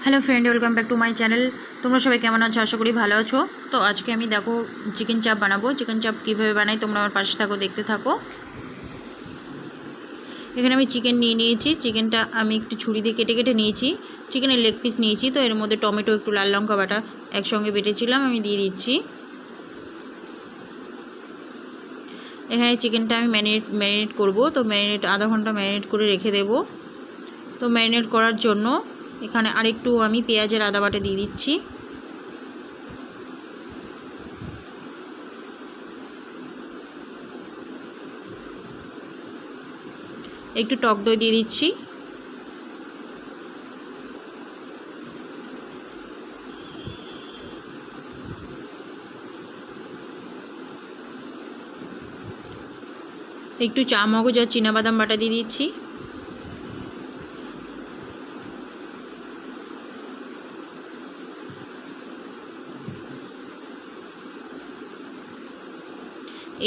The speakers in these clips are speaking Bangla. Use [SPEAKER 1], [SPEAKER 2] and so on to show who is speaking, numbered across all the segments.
[SPEAKER 1] Hello friend, welcome back to my channel. তোমরা সবাই কেমন আছো? আশা করি ভালো আছো। তো আজকে আমি দেখো চিকেন চাপ বানাবো। চিকেন চাপ কীভাবে বানাই তোমরা আমার পাশে থাকো, দেখতে থাকো। এখানে আমি চিকেন নিয়ে নিয়েছি। চিকেনটা আমি একটু ছুরি দিয়ে কেটে কেটে নিয়েছি। চিকেনের লেগ পিস নিয়েছি। তো এর মধ্যে টমেটো, একটু লাল লঙ্কা বাটা একসঙ্গে বেটেছিলাম, আমি দিয়ে দিচ্ছি। এখানে চিকেনটা আমি ম্যারিনেট করব। তো আধা ঘন্টা ম্যারিনেট করে রেখে দেব। তো ম্যারিনেট করার জন্য এখানে আরেকটু আমি পেঁয়াজের আদা বাটা দিয়ে দিচ্ছি। একটু টক দই দিয়ে দিচ্ছি। একটু চা মগজ আর চীনাবাদাম বাটা দিয়ে দিচ্ছি।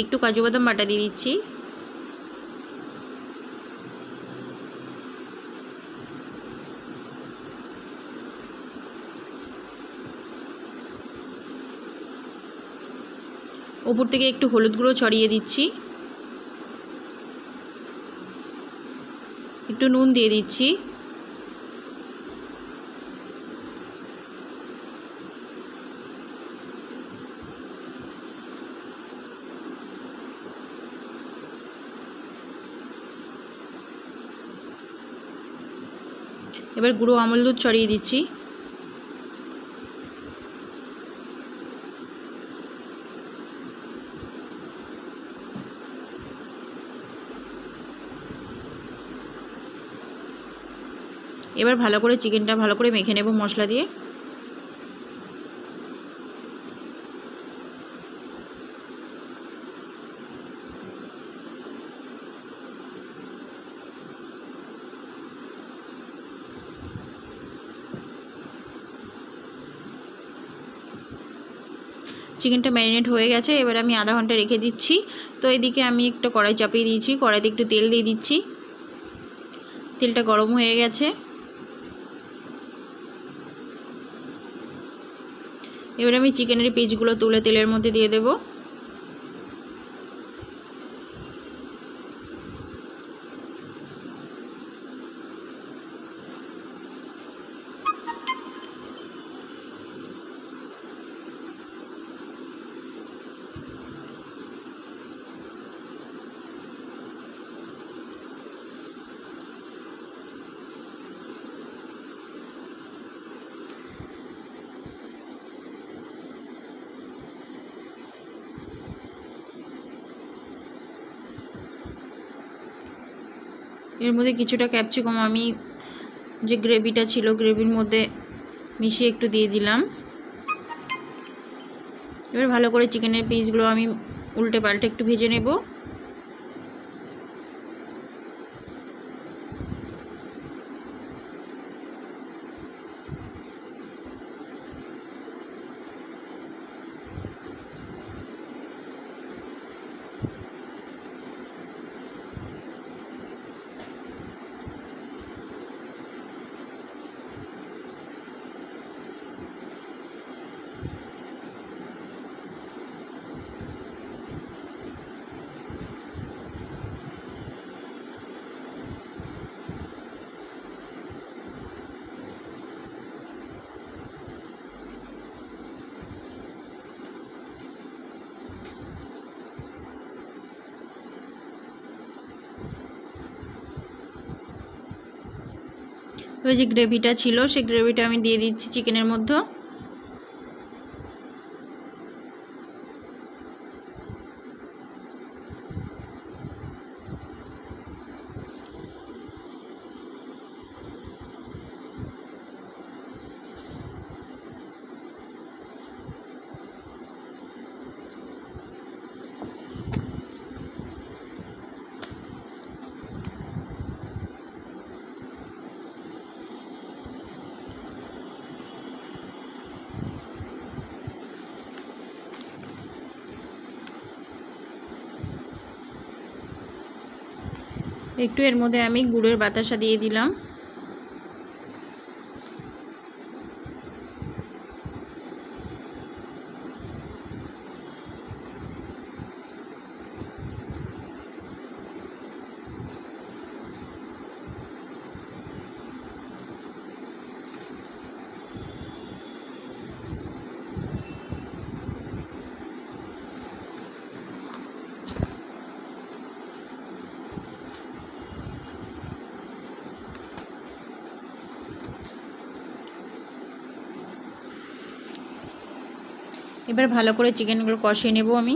[SPEAKER 1] একটু কাজু বাদাম বাটা দিয়ে দিচ্ছি। ওপর থেকে একটু হলুদ গুঁড়ো ছড়িয়ে দিচ্ছি। একটু নুন দিয়ে দিচ্ছি। এবার গুঁড়ো আমল দুধ ছড়িয়ে দিচ্ছি। এবার ভালো করে চিকেনটা ভালো করে মেখে নেব মশলা দিয়ে। চিকেনটা ম্যারিনেট হয়ে গেছে। এবার আমি আধা ঘন্টা রেখে দিচ্ছি। তো এদিকে আমি একটা কড়াই চাপিয়ে দিয়েছি। কড়াইতে একটু তেল দিয়ে দিচ্ছি। তেলটা গরম হয়ে গেছে। এবার আমি চিকেনের পিসগুলো তুলে তেলের মধ্যে দিয়ে দেব। এর মধ্যে কিছুটা ক্যাপসিকাম আমি যে গ্রেভিটা ছিল গ্রেভির মধ্যে মিশিয়ে একটু দিয়ে দিলাম। এবার ভালো করে চিকেনের পিসগুলো আমি উল্টে পাল্টে একটু ভেজে নেব। ওই যে গ্রেভিটা ছিল সেই গ্রেভিটা আমি দিয়ে দিচ্ছি চিকেনের মধ্যে। একটু এর মধ্যে আমি গুড়ের বাতাসা দিয়ে দিলাম। এবার ভালো করে চিকেনগুলো কষিয়ে নেব আমি,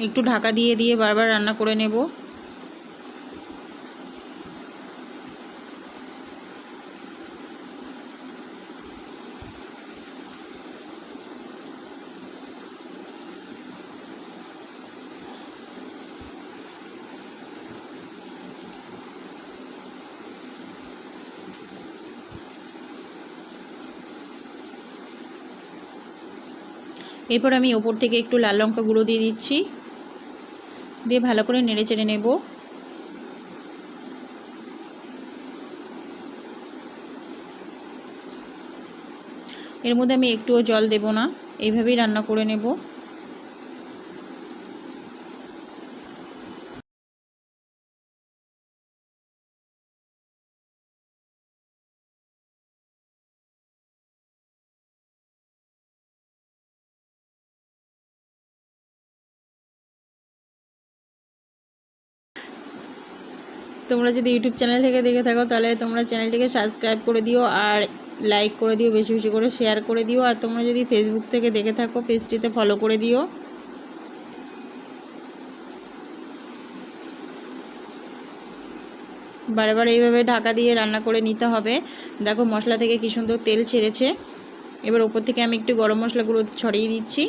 [SPEAKER 1] একটু ঢাকা দিয়ে দিয়ে বারবার রান্না করে নেব। এরপর আমি ওপর থেকে একটু লাল লঙ্কা গুঁড়ো দিয়ে দিচ্ছি, দিয়ে ভালো করে নেড়ে চেড়ে নেব। এর মধ্যে আমি একটুও জল দেব না, এইভাবেই রান্না করে নেব। তোমরা যদি ইউটিউব চ্যানেল থেকে দেখে থাকো তাহলে তোমরা চ্যানেলটিকে সাবস্ক্রাইব করে দিও আর লাইক করে দিও, বেশি বেশি করে শেয়ার করে দিও। আর তোমরা যদি ফেসবুক থেকে দেখে থাকো পেজটিতে ফলো করে দিও। বারবার এইভাবে ঢাকা দিয়ে রান্না করে নিতে হবে। দেখো মশলা থেকে কি সুন্দর তেল ছেড়েছে। এবার ওপর থেকে আমি একটু গরম মশলা গুঁড়ো ছড়িয়ে দিচ্ছি।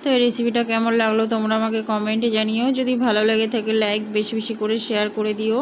[SPEAKER 1] তো এই রেসিপিটা কেমন লাগলো তোমরা আমাকে কমেন্টে জানিও। যদি ভালো লেগে থাকে লাইক বেশি বেশি করে শেয়ার করে দিও।